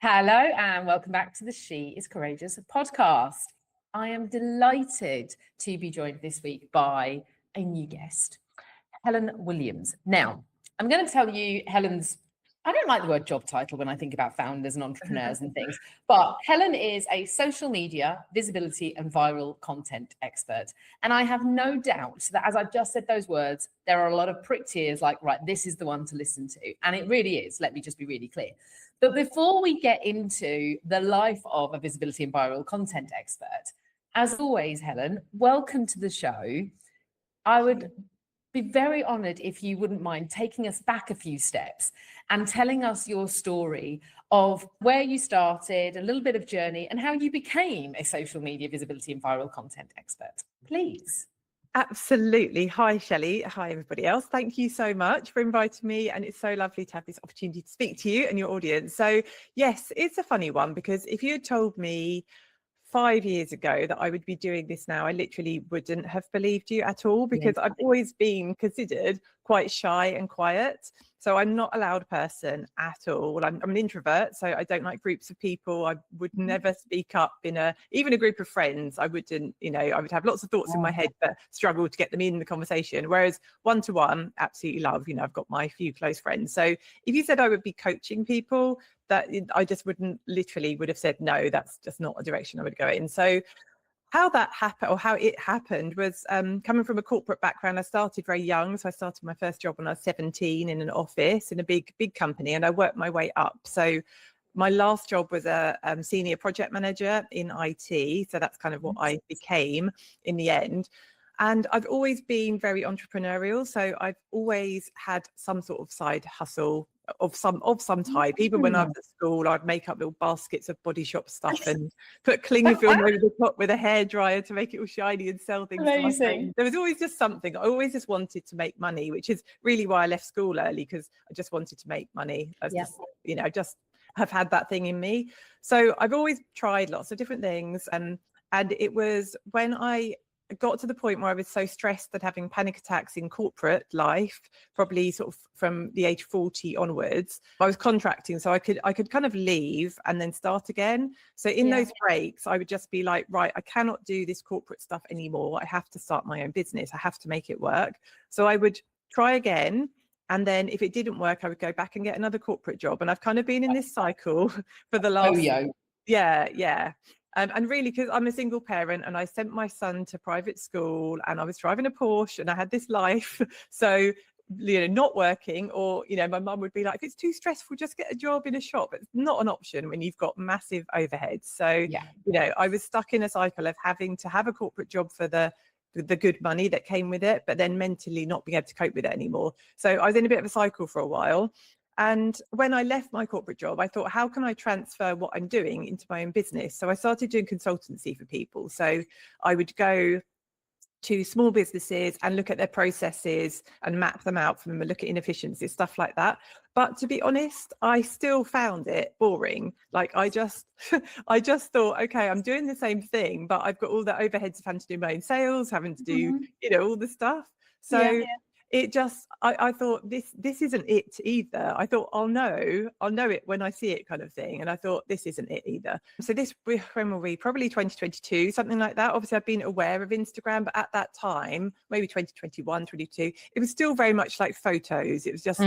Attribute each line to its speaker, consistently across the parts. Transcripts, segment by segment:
Speaker 1: Hello and welcome back to the She is Courageous podcast. I am delighted to be joined this week by a new guest, Helen Williams. Now, I'm going to tell you I don't like the word job title when I think about founders and entrepreneurs and things, but Helen is a social media, visibility and viral content expert. And I have no doubt that as I've just said those words, there are a lot of pricked ears like, right, this is the one to listen to. And it really is. Let me just be really clear. But before we get into the life of a visibility and viral content expert, as always, Helen, welcome to the show. I would be very honored if you wouldn't mind taking us back a few steps and telling us your story of where you started, a little bit of journey, and how you became a social media visibility and viral content expert. Please.
Speaker 2: Absolutely. Hi, Shelley. Hi, everybody else. Thank you so much for inviting me. And it's so lovely to have this opportunity to speak to you and your audience. So, yes, it's a funny one because if you had told me 5 years ago that I would be doing this now, I literally wouldn't have believed you at all because I've always been considered quite shy and quiet. So I'm not a loud person at all. I'm an introvert, so I don't like groups of people. I would never speak up in even a group of friends. I wouldn't, I would have lots of thoughts in my head, but struggle to get them in the conversation. Whereas one-to-one, absolutely love, I've got my few close friends. So if you said I would be coaching people, I just would have said, no, that's just not a direction I would go in. So how that happened or how it happened was coming from a corporate background. I started very young. So I started my first job when I was 17 in an office in a big company, and I worked my way up. So my last job was a senior project manager in IT. So that's kind of what I became in the end. And I've always been very entrepreneurial. So I've always had some sort of side hustle of some type. Even when I was at school, I'd make up little baskets of Body Shop stuff and put cling film over the top with a hairdryer to make it all shiny and sell things to my friends. There was always just something. I always just wanted to make money, which is really why I left school early, because I just wanted to make money. I just have had that thing in me. So I've always tried lots of different things. And it was when I got to the point where I was so stressed that having panic attacks in corporate life, probably sort of from the age 40 onwards, I was contracting. So I could kind of leave and then start again. So in those breaks, I would just be like, right, I cannot do this corporate stuff anymore. I have to start my own business. I have to make it work. So I would try again. And then if it didn't work, I would go back and get another corporate job. And I've kind of been in this cycle for the last, and really, because I'm a single parent and I sent my son to private school and I was driving a Porsche and I had this life. So, not working, or, my mum would be like, if it's too stressful, just get a job in a shop. It's not an option when you've got massive overheads. So, I was stuck in a cycle of having to have a corporate job for the good money that came with it, but then mentally not being able to cope with it anymore. So I was in a bit of a cycle for a while. And when I left my corporate job, I thought, how can I transfer what I'm doing into my own business? So I started doing consultancy for people. So I would go to small businesses and look at their processes and map them out for them and look at inefficiencies, stuff like that. But to be honest, I still found it boring. Like I just thought, okay, I'm doing the same thing, but I've got all the overheads of having to do my own sales, having to do, all the stuff. So it just, I thought this isn't it either. I thought I'll know it when I see it, kind of thing. And I thought this isn't it either. So when were we? Probably 2022, something like that. Obviously I've been aware of Instagram, but at that time, maybe 2021, 22, it was still very much like photos. It was just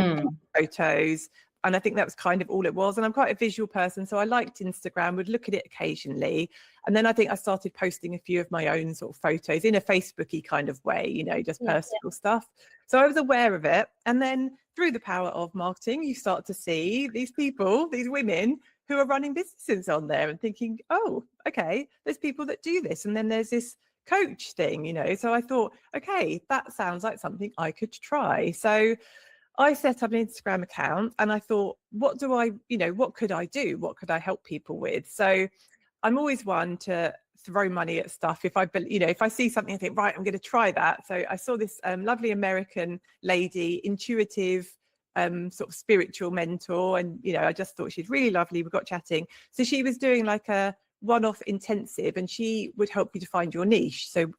Speaker 2: photos. And I think that was kind of all it was. And I'm quite a visual person, so I liked Instagram, would look at it occasionally. And then I think I started posting a few of my own sort of photos in a Facebooky kind of way, just personal stuff. So I was aware of it. And then through the power of marketing, you start to see these people, these women who are running businesses on there and thinking, oh, okay, there's people that do this. And then there's this coach thing, So I thought, okay, that sounds like something I could try. So I set up an Instagram account and I thought, what could I do? What could I help people with? So I'm always one to throw money at stuff. If I see something, I think, right, I'm going to try that. So I saw this lovely American lady, intuitive, sort of spiritual mentor. And, I just thought she's really lovely. We got chatting. So she was doing like a one-off intensive and she would help you to find your niche. So,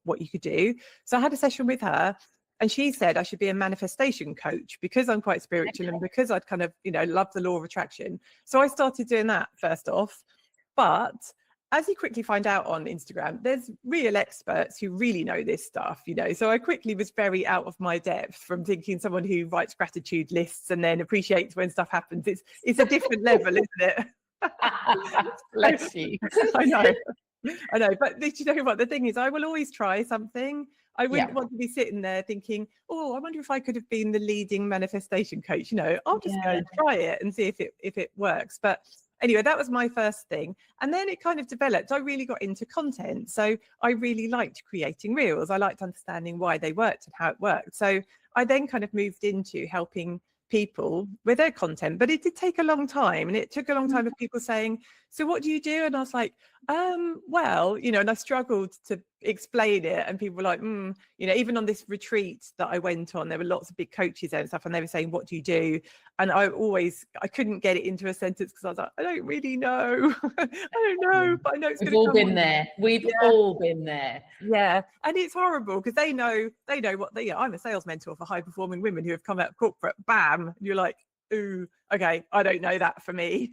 Speaker 2: what you could do. So I had a session with her. And she said I should be a manifestation coach because I'm quite spiritual and because I'd kind of, love the law of attraction. So I started doing that first off. But as you quickly find out on Instagram, there's real experts who really know this stuff, So I quickly was very out of my depth from thinking someone who writes gratitude lists and then appreciates when stuff happens. It's a different level, isn't it?
Speaker 1: Bless you.
Speaker 2: I know. But you know what? The thing is, I will always try something. I wouldn't want to be sitting there thinking, oh, I wonder if I could have been the leading manifestation coach. I'll just go and try it and see if it works. But anyway, that was my first thing. And then it kind of developed. I really got into content. So I really liked creating reels. I liked understanding why they worked and how it worked. So I then kind of moved into helping people with their content, but it did take a long time, and it took a long time of people saying, so what do you do? And I was like, well, and I struggled to explain it, and people were like, even on this retreat that I went on, there were lots of big coaches there and stuff, and they were saying, what do you do? And I couldn't get it into a sentence because I was like, I don't really know. I don't know, but I know it's
Speaker 1: We've all been there. We've all been there.
Speaker 2: Yeah, and it's horrible because they know what I'm a sales mentor for high performing women who have come out of corporate. Bam, and you're like, ooh, okay, I don't know that for me.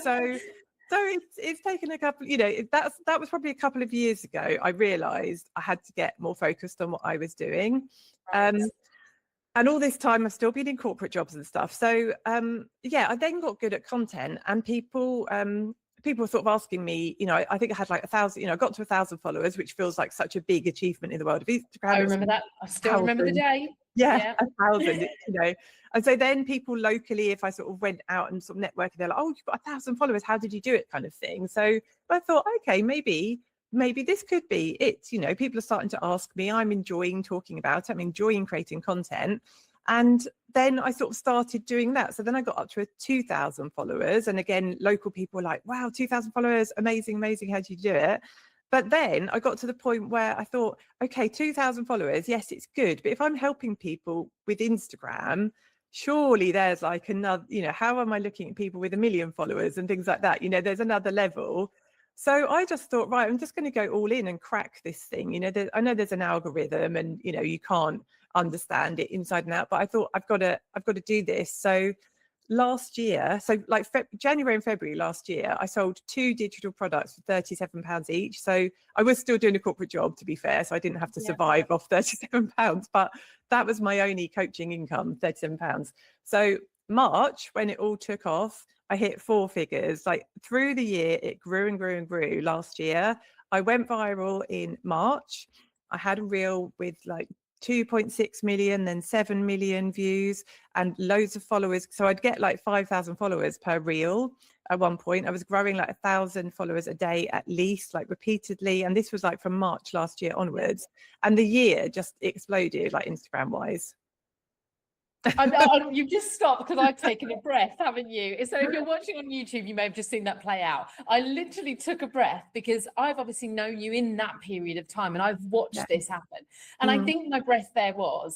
Speaker 2: so it's taken a couple. That was probably a couple of years ago. I realised I had to get more focused on what I was doing. And all this time I've still been in corporate jobs and stuff. So I then got good at content, and people were sort of asking me, I think I had like 1,000, I got to 1,000 followers, which feels like such a big achievement in the world of Instagram.
Speaker 1: I remember that. I still remember the day.
Speaker 2: Yeah. 1,000, And so then people locally, if I sort of went out and sort of networking, they're like, oh, you've got 1,000 followers. How did you do it? Kind of thing. So I thought, okay, maybe this could be it. People are starting to ask me. I'm enjoying talking about it. I'm enjoying creating content. And then I sort of started doing that. So then I got up to 2,000 followers. And again, local people were like, wow, 2,000 followers. Amazing. How do you do it? But then I got to the point where I thought, okay, 2,000 followers. Yes, it's good. But if I'm helping people with Instagram, surely there's like another, how am I looking at people with 1 million followers and things like that? There's another level. So I just thought, right, I'm just going to go all in and crack this thing. I know there's an algorithm and, you can't understand it inside and out, but I thought I've got to do this. So last year, so like January and February last year, I sold 2 digital products for £37 each. So I was still doing a corporate job, to be fair. So I didn't have to survive off £37, but that was my only coaching income, £37. So March, when it all took off, I hit 4 figures. Like through the year, it grew and grew and grew. Last year, I went viral in March. I had a reel with like 2.6 million, then 7 million views and loads of followers. So I'd get like 5,000 followers per reel. At one point, I was growing like 1,000 followers a day at least, like repeatedly. And this was like from March last year onwards. And the year just exploded, like Instagram wise.
Speaker 1: You've just stopped because I've taken a breath, haven't you? So if you're watching on YouTube, you may have just seen that play out. I literally took a breath because I've obviously known you in that period of time, and I've watched this happen. And I think my breath there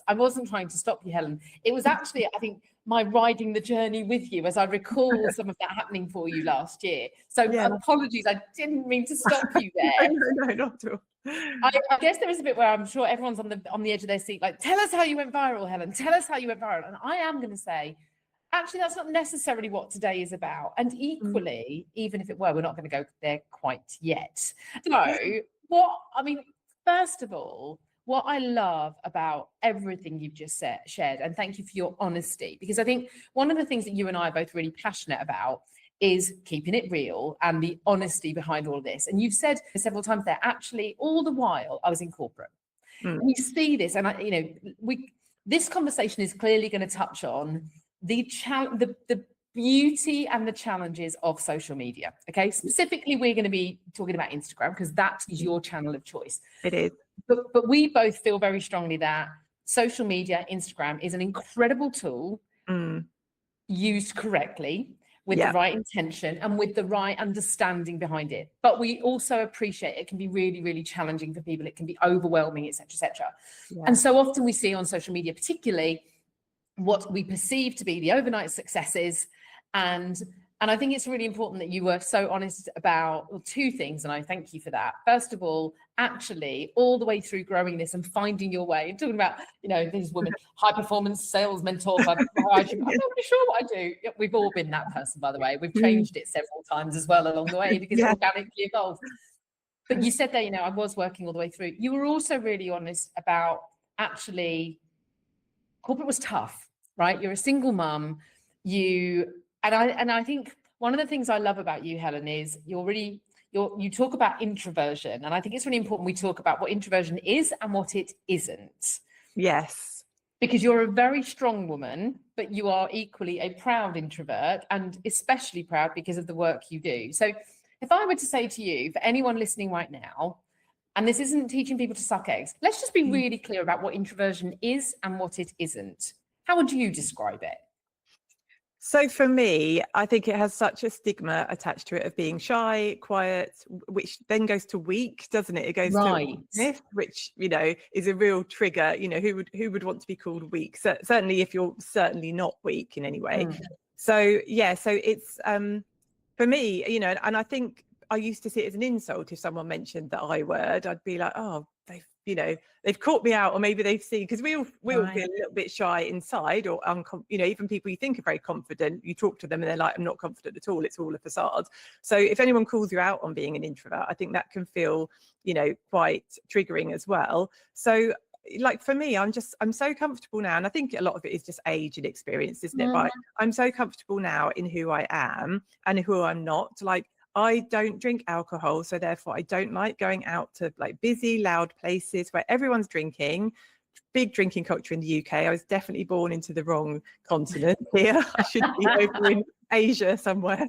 Speaker 1: I wasn't trying to stop you, Helen. It was actually, I think, my riding the journey with you as I recall some of that happening for you last year. So apologies, I didn't mean to stop you there.
Speaker 2: No, not at all.
Speaker 1: I guess there is a bit where I'm sure everyone's on the edge of their seat, like, tell us how you went viral, Helen. Tell us how you went viral. And I am going to say, actually, that's not necessarily what today is about. And equally, even if it were, we're not going to go there quite yet. So first of all, what I love about everything you've just shared, and thank you for your honesty, because I think one of the things that you and I are both really passionate about is keeping it real and the honesty behind all of this. And you've said several times there, actually, all the while I was in corporate. We see this, and this conversation is clearly going to touch on the beauty and the challenges of social media. Okay, specifically, we're going to be talking about Instagram because that is your channel of choice.
Speaker 2: It is.
Speaker 1: But we both feel very strongly that social media, Instagram, is an incredible tool used correctly, with the right intention and with the right understanding behind it. But we also appreciate it can be really, really challenging for people. It can be overwhelming, et cetera, et cetera. Yeah. And so often we see on social media, particularly, what we perceive to be the overnight successes and And I think it's really important that you were so honest about, well, two things, and I thank you for that. First of all, actually, all the way through growing this and finding your way, talking about, these women, high performance sales mentor. I'm not really sure what I do. We've all been that person, by the way. We've changed it several times as well along the way because it organically evolved. But you said that, I was working all the way through. You were also really honest about actually, corporate was tough, right? You're a single mum. And I think one of the things I love about you, Helen, is you talk about introversion. And I think it's really important we talk about what introversion is and what it isn't.
Speaker 2: Yes.
Speaker 1: Because you're a very strong woman, but you are equally a proud introvert, and especially proud because of the work you do. So if I were to say to you, for anyone listening right now, and this isn't teaching people to suck eggs, let's just be really clear about what introversion is and what it isn't. How would you describe it?
Speaker 2: So for me, I think it has such a stigma attached to it of being shy, quiet, which then goes to weak, doesn't it? It goes to weakness, which, is a real trigger. Who would want to be called weak? So, certainly if you're certainly not weak in any way. So it's for me, and I think I used to see it as an insult if someone mentioned the I word. I'd be like, oh, they've caught me out, or maybe they've seen, because we all feel a little bit shy inside, or even people you think are very confident, you talk to them and they're like, I'm not confident at all, it's all a facade. So if anyone calls you out on being an introvert, I think that can feel quite triggering as well. So like for me, I'm so comfortable now, and I think a lot of it is just age and experience, isn't it? But I'm so comfortable now in who I am and who I'm not. Like, I don't drink alcohol, so therefore I don't like going out to like busy, loud places where everyone's drinking. Big drinking culture in the UK. I was definitely born into the wrong continent here. I should be over in Asia somewhere.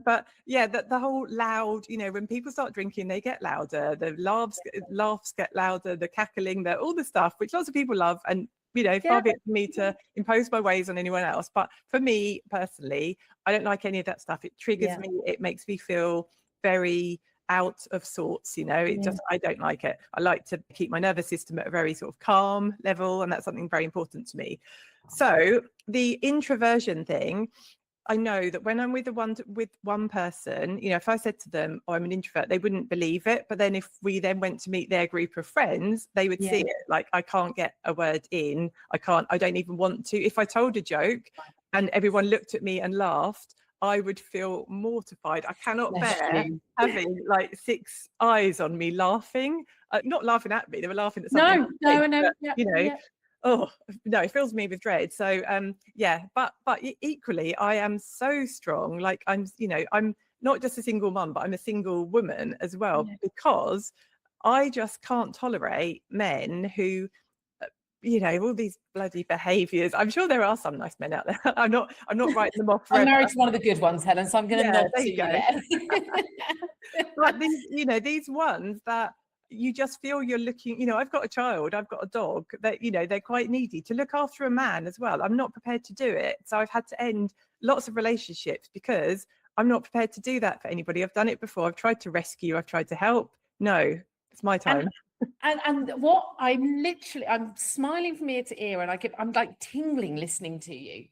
Speaker 2: But yeah, the whole loud, when people start drinking, they get louder. The laughs get louder, the cackling, all the stuff, which lots of people love. And far be it for me to impose my ways on anyone else. But for me personally, I don't like any of that stuff. It triggers me. It makes me feel very out of sorts. I don't like it. I like to keep my nervous system at a very sort of calm level, and that's something very important to me. So the introversion thing, I know that when I'm with one person, if I said to them, oh, I'm an introvert, they wouldn't believe it. But then if we then went to meet their group of friends, they would see it. Like, I can't get a word in. I don't even want to. If I told a joke and everyone looked at me and laughed, I would feel mortified. I cannot bear having like 6 eyes on me laughing, not laughing at me. They were laughing at something. No. Oh no, it fills me with dread. So but equally, I am so strong. Like, I'm not just a single mum, but I'm a single woman as well, because I just can't tolerate men who all these bloody behaviors. I'm sure there are some nice men out there. I'm not writing them off forever.
Speaker 1: I'm married to one of the good ones, Helen, so I'm going to nod to you there.
Speaker 2: But these ones that you just feel you're looking, I've got a child, I've got a dog, that they're quite needy. To look after a man as well, I'm not prepared to do it. So I've had to end lots of relationships because I'm not prepared to do that for anybody. I've done it before. I've tried to rescue, I've tried to help. No, it's my time.
Speaker 1: And what I'm smiling from ear to ear, and I'm like tingling listening to you,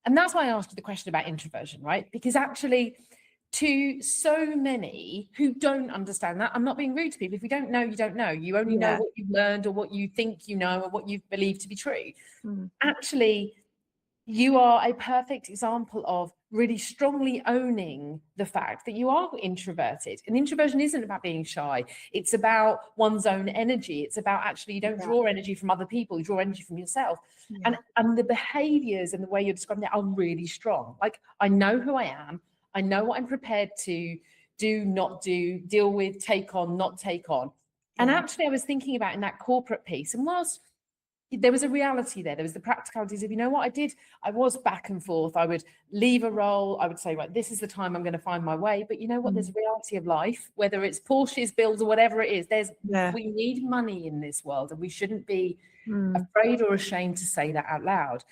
Speaker 1: and that's why I asked you the question about introversion, right? Because actually, to so many who don't understand that, I'm not being rude to people. If you don't know, you don't know. You only know what you've learned, or what you think you know, or what you believe to be true. Actually, you are a perfect example of really strongly owning the fact that you are introverted. And introversion isn't about being shy. It's about one's own energy. It's about actually, you don't draw energy from other people, you draw energy from yourself. And the behaviors and the way you're describing it are really strong. Like, I know who I am. I know what I'm prepared to do, not do, deal with, take on, not take on. And actually, I was thinking about in that corporate piece, and whilst there was a reality there was the practicalities of, I was back and forth. I would leave a role. I would say, right, this is the time I'm going to find my way. But you know what? There's a reality of life, whether it's Porsches, bills, or whatever it is. We need money in this world, and we shouldn't be afraid or ashamed to say that out loud.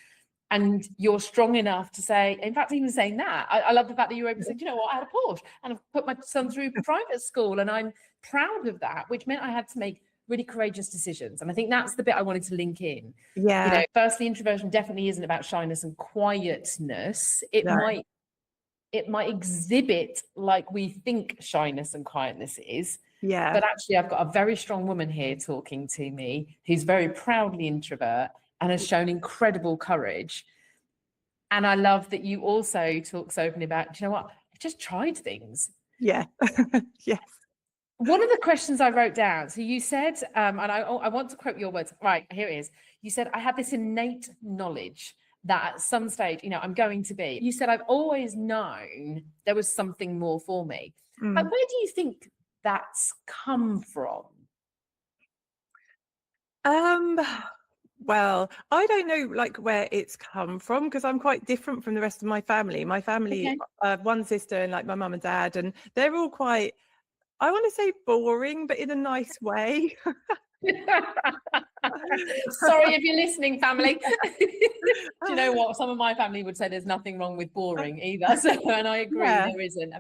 Speaker 1: And you're strong enough to say, in fact, even saying that, I love the fact that you were able to say, you know what, I had a Porsche and I've put my son through private school, and I'm proud of that, which meant I had to make really courageous decisions. And I think that's the bit I wanted to link in.
Speaker 2: Yeah.
Speaker 1: Firstly, introversion definitely isn't about shyness and quietness.
Speaker 2: No.
Speaker 1: It might exhibit like we think shyness and quietness is.
Speaker 2: Yeah.
Speaker 1: But actually, I've got a very strong woman here talking to me who's very proudly introvert and has shown incredible courage. And I love that you also talk so openly about, do you know what? I just tried things.
Speaker 2: Yeah. Yes.
Speaker 1: One of the questions I wrote down, so you said, and I want to quote your words. Right, here it is. You said, I have this innate knowledge that at some stage, I'm going to be. You said, I've always known there was something more for me. Like, where do you think that's come from?
Speaker 2: Well, I don't know like where it's come from, because I'm quite different from the rest of my family. My family, one sister and like my mum and dad, and they're all quite, I want to say boring, but in a nice way.
Speaker 1: Sorry if you're listening, family. Do you know what? Some of my family would say there's nothing wrong with boring either. So, and I agree, there isn't.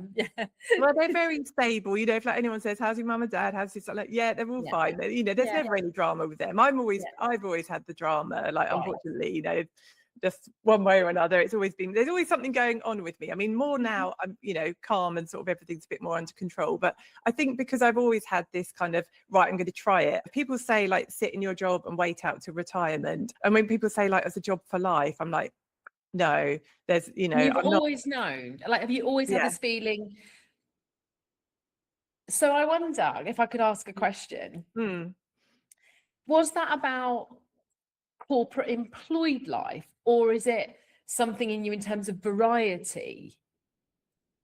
Speaker 2: Well, they're very stable. If like anyone says, "How's your mum and dad?" How's this? Like, yeah, they're all fine. There's never any drama with them. I've always had the drama. Like, unfortunately, just one way or another, there's always something going on with me. I mean, more now, I'm calm and sort of everything's a bit more under control. But I think because I've always had this kind of, right, I'm going to try it. People say like sit in your job and wait out to retirement, and when people say like as a job for life, I'm like, no, there's
Speaker 1: You've always known. Like, have you always had this feeling? So I wonder if I could ask a question. Was that about corporate employed life, or is it something in you in terms of variety?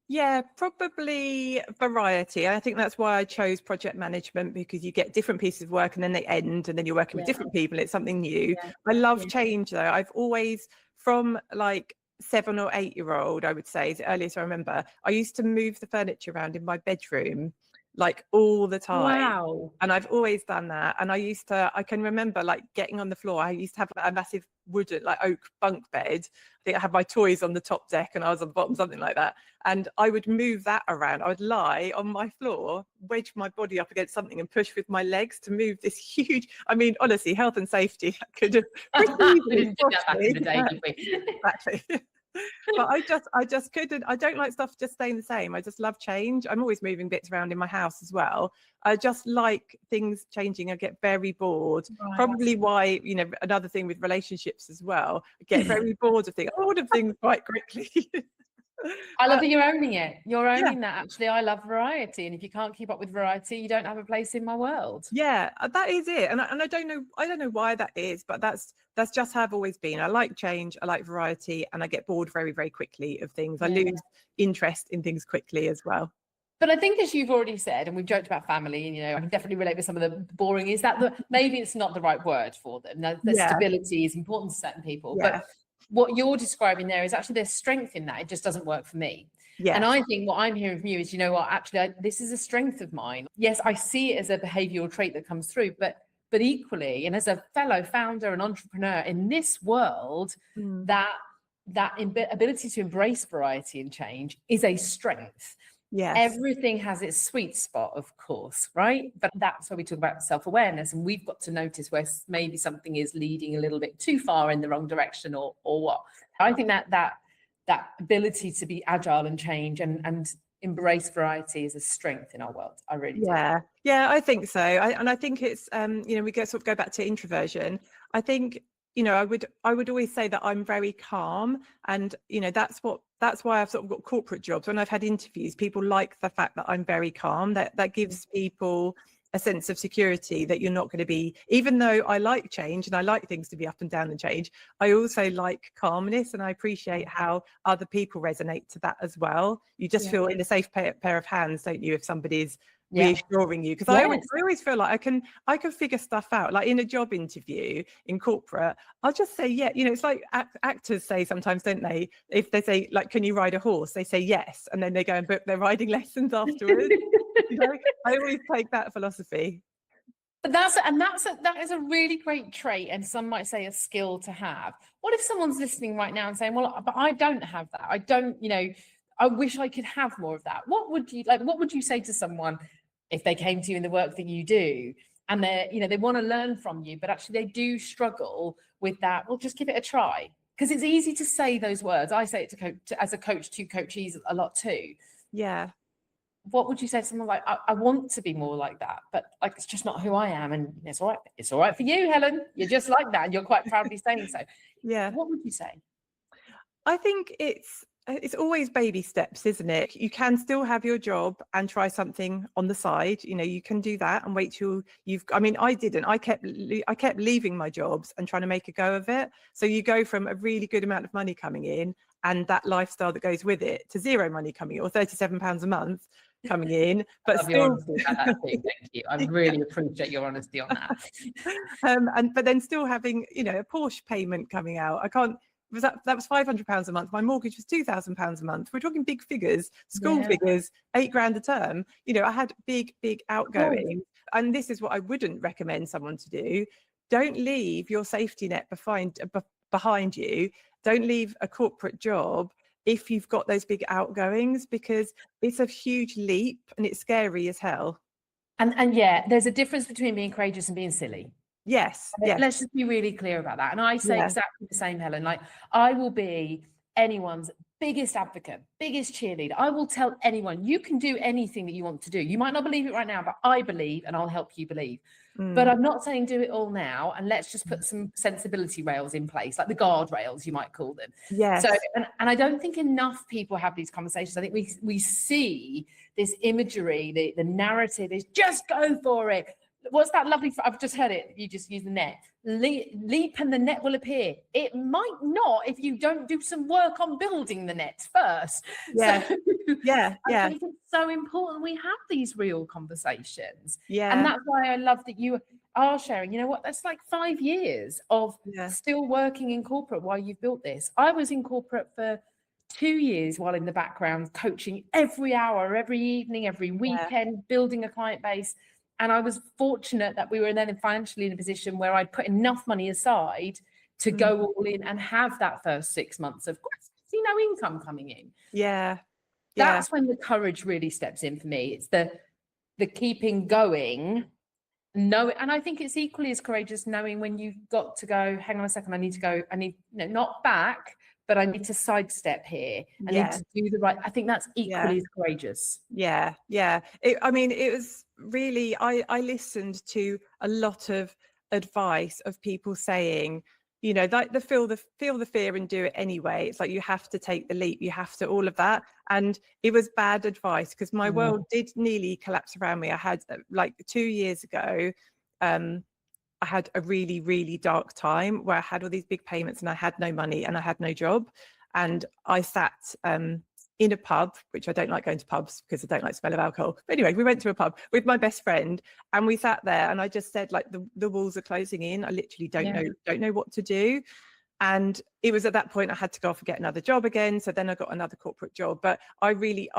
Speaker 2: Yeah, probably variety. I think that's why I chose project management, because you get different pieces of work and then they end and then you're working with different people. It's something new. I love change though. I've always, from like 7 or 8 year old, I would say, is the earliest I remember, I used to move the furniture around in my bedroom like all the time.
Speaker 1: Wow.
Speaker 2: And I've always done that. And I can remember like getting on the floor. I used to have a massive wooden, like oak bunk bed. I think I had my toys on the top deck and I was on the bottom, something like that. And I would move that around. I would lie on my floor, wedge my body up against something and push with my legs to move this huge, I mean, honestly, health and safety, I could have pretty easily
Speaker 1: back in the day, did we?
Speaker 2: Exactly. But I just couldn't. I don't like stuff just staying the same. I just love change. I'm always moving bits around in my house as well. I just like things changing. I get very bored. Right. Probably why, another thing with relationships as well, I get very bored of things quite quickly.
Speaker 1: I love that you're owning it. You're owning that. Actually, I love variety, and if you can't keep up with variety, you don't have a place in my world.
Speaker 2: Yeah, that is it. And I don't know why that is, but that's just how I've always been. I like change, I like variety, and I get bored very, very quickly of things. I lose interest in things quickly as well.
Speaker 1: But I think, as you've already said, and we've joked about family, and I can definitely relate with some of the boring, is that maybe it's not the right word for them. The stability is important to certain people, but what you're describing there is actually there's strength in that. It just doesn't work for me. Yeah. And I think what I'm hearing from you is, actually, this is a strength of mine. Yes, I see it as a behavioral trait that comes through, but equally, and as a fellow founder and entrepreneur in this world, that ability to embrace variety and change is a strength. Yes. Everything has its sweet spot, of course, right? But that's why we talk about self-awareness, and we've got to notice where maybe something is leading a little bit too far in the wrong direction, or what. I think that ability to be agile and change and embrace variety is a strength in our world. I really do.
Speaker 2: Yeah, I think so. I think it's we go back to introversion. I think I would always say that I'm very calm, and that's why I've sort of got corporate jobs. When I've had interviews, people like the fact that I'm very calm. That gives people a sense of security that you're not going to be, even though I like change and I like things to be up and down and change, I also like calmness, and I appreciate how other people resonate to that as well. You just feel in a safe pair of hands, don't you, if somebody's reassuring you, because I always feel like I can figure stuff out. Like in a job interview in corporate, I'll just say it's like actors say sometimes, don't they? If they say like, can you ride a horse, they say yes, and then they go and book their riding lessons afterwards. I always take that philosophy.
Speaker 1: But that is a really great trait, and some might say a skill to have. What if someone's listening right now and saying, well, but I don't have that, I don't, I wish I could have more of that? What would you say to someone if they came to you in the work that you do and they want to learn from you, but actually they do struggle with that. Well, just give it a try, because it's easy to say those words. I say it as a coach to coachees a lot too.
Speaker 2: Yeah.
Speaker 1: What would you say to someone like, I want to be more like that, but like it's just not who I am? And it's all right. It's all right for you, Helen. You're just like that, and you're quite proudly saying so.
Speaker 2: Yeah.
Speaker 1: What would you say?
Speaker 2: I think it's always baby steps, isn't it? You can still have your job and try something on the side. You can do that and wait till I didn't. I kept leaving my jobs and trying to make a go of it. So you go from a really good amount of money coming in and that lifestyle that goes with it to zero money coming in, or £37 a month coming in. But
Speaker 1: I love your honesty about that too. Thank you. I really appreciate your honesty on that.
Speaker 2: But then still having, a Porsche payment coming out. That was £500 a month. My mortgage was £2,000 a month. We're talking big figures, school figures, £8,000 a term. I had big outgoings. And this is what I wouldn't recommend someone to do. Don't leave your safety net behind you. Don't leave a corporate job if you've got those big outgoings, because it's a huge leap and it's scary as hell.
Speaker 1: And there's a difference between being courageous and being silly.
Speaker 2: Yes.
Speaker 1: Let's just be really clear about that. And I say exactly the same, Helen. Like, I will be anyone's biggest advocate, biggest cheerleader. I will tell anyone, you can do anything that you want to do. You might not believe it right now, but I believe, and I'll help you believe. But I'm not saying do it all now, and let's just put some sensibility rails in place, like the guardrails, you might call them.
Speaker 2: Yes.
Speaker 1: So, and I don't think enough people have these conversations. I think we see this imagery, the narrative is just go for it. What's that lovely? I've just heard it. You just use the net. Leap and the net will appear. It might not if you don't do some work on building the net first.
Speaker 2: Yeah.
Speaker 1: So,
Speaker 2: I
Speaker 1: think it's so important we have these real conversations.
Speaker 2: Yeah.
Speaker 1: And that's why I love that you are sharing. You know what? That's like 5 years of still working in corporate while you've built this. I was in corporate for 2 years while in the background, coaching every hour, every evening, every weekend, building a client base. And I was fortunate that we were then financially in a position where I'd put enough money aside to go all in and have that first 6 months of no income coming in. That's when the courage really steps in for me. It's the keeping going. And I think it's equally as courageous knowing when you've got to go, hang on a second, I need to go, I need, not back, but I need to sidestep here. I need to do the right. I think that's equally as courageous.
Speaker 2: Yeah. It was really, I listened to a lot of advice of people saying, like feel the fear and do it anyway. It's like, you have to take the leap, you have to, all of that. And it was bad advice, because my world did nearly collapse around me. I had, like 2 years ago, I had a really, really dark time where I had all these big payments and I had no money and I had no job. And I sat in a pub, which I don't like going to pubs because I don't like the smell of alcohol. But anyway, we went to a pub with my best friend and we sat there and I just said, like, the walls are closing in. I literally don't know what to do. And it was at that point I had to go off and get another job again. So then I got another corporate job, but I really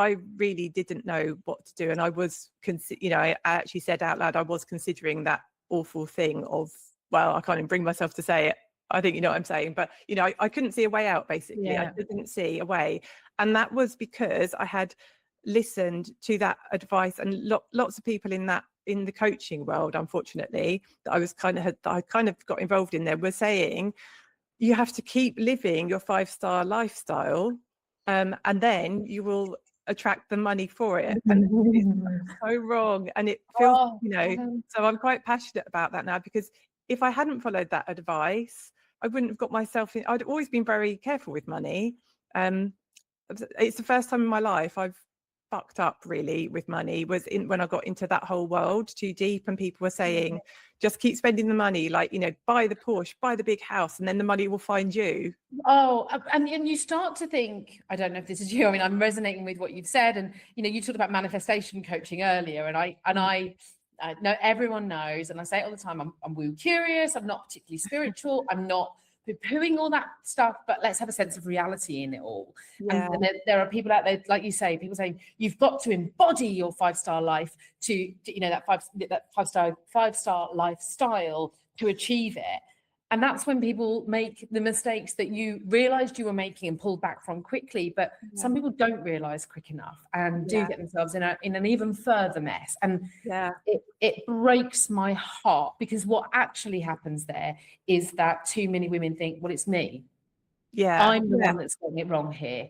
Speaker 2: didn't know what to do. And I was, I actually said out loud, I was considering that awful thing of, well, I can't even bring myself to say it. I think you know what I'm saying, but I couldn't see a way out, basically. I didn't see a way. And that was because I had listened to that advice, and lots of people in the coaching world, unfortunately, that I kind of got involved in there, were saying you have to keep living your 5-star lifestyle, and then you will attract the money for it. And it's so wrong. And it feels, so I'm quite passionate about that now, because if I hadn't followed that advice, I wouldn't have got myself in. I'd always been very careful with money. It's the first time in my life I've fucked up really with money, when I got into that whole world too deep, and people were saying, just keep spending the money, like, buy the Porsche, buy the big house, and then the money will find you.
Speaker 1: Oh, and you start to think, I don't know if this is you, I'm resonating with what you've said. And, you talked about manifestation coaching earlier, and I know everyone knows, and I say it all the time, I'm woo curious, I'm not particularly spiritual, I'm not poo-pooing all that stuff, but let's have a sense of reality in it all. And there are people out there, like you say, people saying you've got to embody your 5-star life to that five-star lifestyle to achieve it. And that's when people make the mistakes that you realized you were making and pulled back from quickly. But some people don't realize quick enough and do get themselves in an even further mess. And it breaks my heart, because what actually happens there is that too many women think, well, it's me. I'm the one that's getting it wrong here.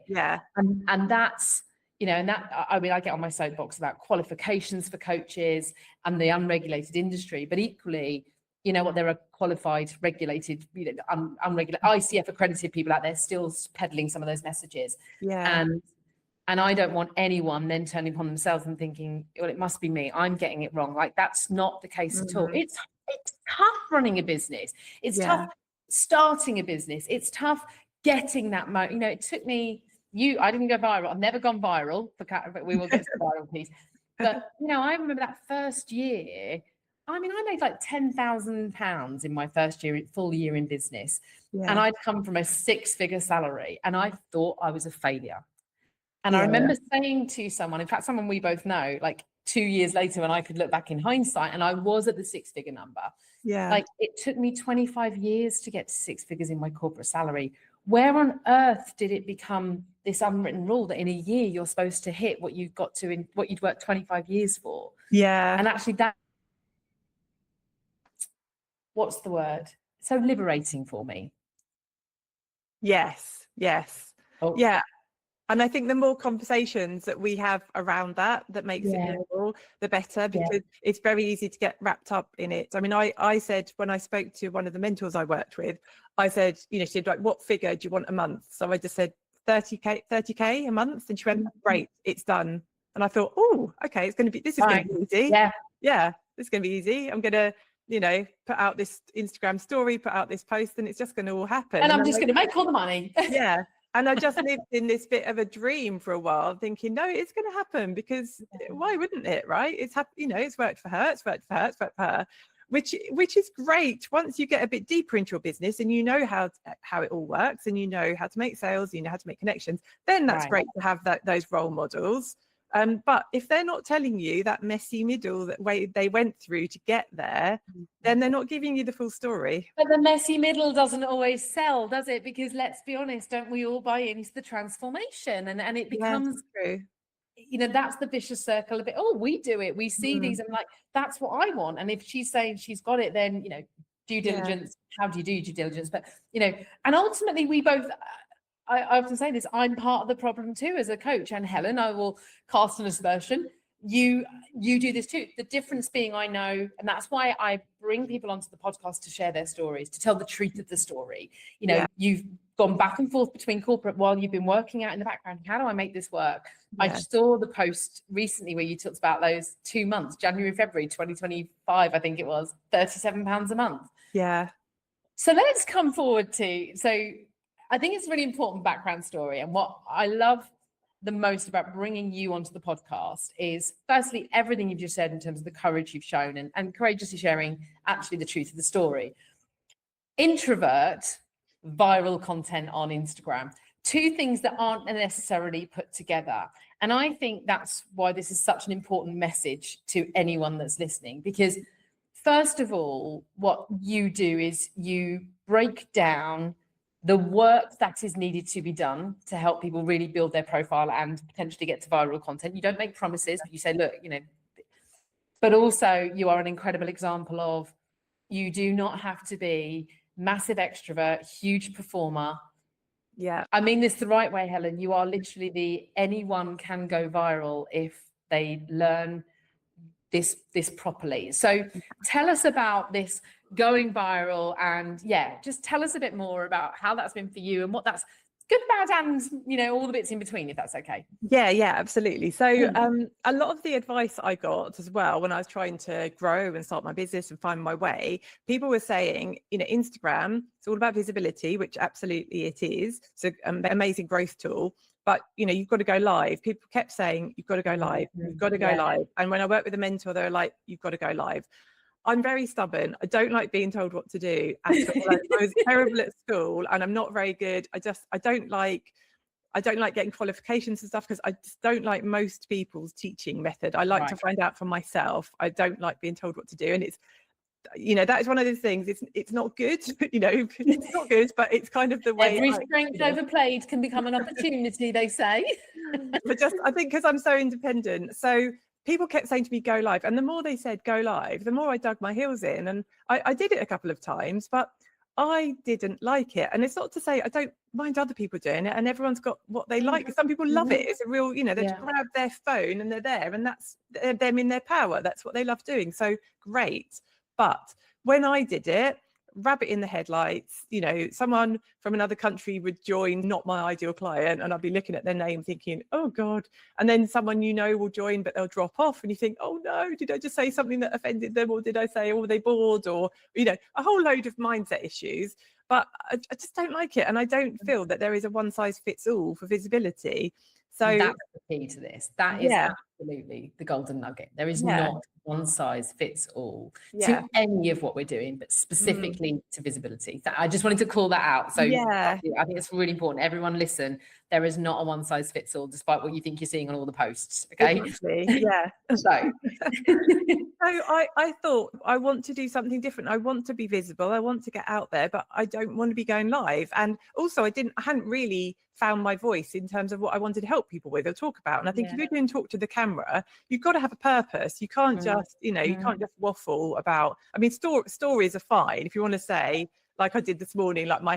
Speaker 1: And that's, you know, and that, I mean, I get on my soapbox about qualifications for coaches and the unregulated industry, but equally, you know what, there are qualified, regulated, you know, unregulated, ICF accredited people out there still peddling some of those messages. And I don't want anyone then turning upon themselves and thinking, well, it must be me, I'm getting it wrong. Like, that's not the case at all. It's tough running a business. It's tough starting a business. It's tough getting that you know, it took me, I didn't go viral. I've never gone viral, but we will get to the viral piece. But, you know, I remember that first year, I mean, I made like £10,000 in my first year, full year in business. And I'd come from a 6-figure salary, and I thought I was a failure. And I remember saying to someone, in fact, someone we both know, like 2 years later, when I could look back in hindsight, and I was at the 6-figure number. Like, it took me 25 years to get to 6 figures in my corporate salary. Where on earth did it become this unwritten rule that in a year you're supposed to hit what you've got to, in what you'd worked 25 years for? And actually that, what's the word? So liberating for me.
Speaker 2: And I think the more conversations that we have around that makes it more, the better, because it's very easy to get wrapped up in it. I mean, I said, when I spoke to one of the mentors I worked with, I said, you know, she said, like, what figure do you want a month? So I just said 30K a month. And she went, great, it's done. And I thought, oh, okay, this is going to be easy. This is going to be easy. I'm going to, you know, put out this Instagram story, put out this post, and it's just going to all happen.
Speaker 1: And I'm just going to make all the money.
Speaker 2: And I just lived in this bit of a dream for a while, thinking, no, it's going to happen, because why wouldn't it, right? You know, it's worked for her, it's worked for her, it's worked for her, which is great. Once you get a bit deeper into your business and you know how it all works, and you know how to make sales, you know how to make connections, then that's great to have those role models. But if they're not telling you that messy middle, that way they went through to get there, then they're not giving you the full story.
Speaker 1: But the messy middle doesn't always sell, does it? Because let's be honest, don't we all buy into the transformation? And it becomes,
Speaker 2: true.
Speaker 1: You know, that's the vicious circle of it. Oh, we do it. We see these, and like, that's what I want. And if she's saying she's got it, then, you know, due diligence, how do you do due diligence? But, you know, and ultimately we both, I often say this, I'm part of the problem too as a coach. And Helen, I will cast an aspersion, you do this too. The difference being, I know, and that's why I bring people onto the podcast to share their stories, to tell the truth of the story. You know, you've gone back and forth between corporate while you've been working out in the background. How do I make this work? I saw the post recently where you talked about those 2 months, January, February 2025, I think it was, £37 a month. So let's come forward to, so I think it's a really important background story. And what I love the most about bringing you onto the podcast is, firstly, everything you've just said in terms of the courage you've shown and courageously sharing actually the truth of the story. Introvert, viral content on Instagram, two things that aren't necessarily put together. And I think that's why this is such an important message to anyone that's listening, because first of all, what you do is you break down the work that is needed to be done to help people really build their profile and potentially get to viral content. You don't make promises, but you say, look, you know, but also you are an incredible example of, you do not have to be massive extrovert, huge performer. I mean this the right way, Helen. You are literally anyone can go viral if they learn this properly. So tell us about this going viral, and just tell us a bit more about how that's been for you and what that's good, bad, and, you know, all the bits in between, if that's okay.
Speaker 2: Absolutely. So a lot of the advice I got as well when I was trying to grow and start my business and find my way, people were saying, you know, Instagram, it's all about visibility, which absolutely it is. It's an amazing growth tool. But, you know, you've got to go live. People kept saying, you've got to go live. You've got to go live. And when I work with a mentor, they're like, you've got to go live. I'm very stubborn. I don't like being told what to do at all. I was terrible at school, and I'm not very good. I don't like getting qualifications and stuff, because I just don't like most people's teaching method. I like to find out for myself. I don't like being told what to do. And that is one of those things. It's not good, it's not good, but it's kind of the way.
Speaker 1: Every strength overplayed can become an opportunity, they say.
Speaker 2: But just, I think, because I'm so independent, so people kept saying to me, go live. And the more they said go live, the more I dug my heels in. And I did it a couple of times, but I didn't like it. And it's not to say I don't mind other people doing it, and everyone's got what they like. Some people love it. It's a real, they just grab their phone and they're there, and that's them in their power. That's what they love doing. So great. But when I did it, rabbit in the headlights, someone from another country would join, not my ideal client, and I'd be looking at their name thinking, oh God. And then someone will join, but they'll drop off, and you think, oh no, did I just say something that offended them, or did I say, oh, were they bored, or a whole load of mindset issues. But I just don't like it, and I don't feel that there is a one size fits all for visibility. So
Speaker 1: that's the key to this. That is absolutely the golden nugget. There is not one size fits all to any of what we're doing, but specifically to visibility. So I just wanted to call that out. So I think it's really important. Everyone listen, there is not a one size fits all, despite what you think you're seeing on all the posts. Okay.
Speaker 2: Exactly. Yeah.
Speaker 1: So
Speaker 2: I thought, I want to do something different. I want to be visible. I want to get out there, but I don't want to be going live. And also I hadn't really found my voice in terms of what I wanted to help people with or talk about. And I think if you're doing talk to the camera, you've got to have a purpose. You can't just, you can't just waffle about, stories are fine. If you want to say, like I did this morning, like my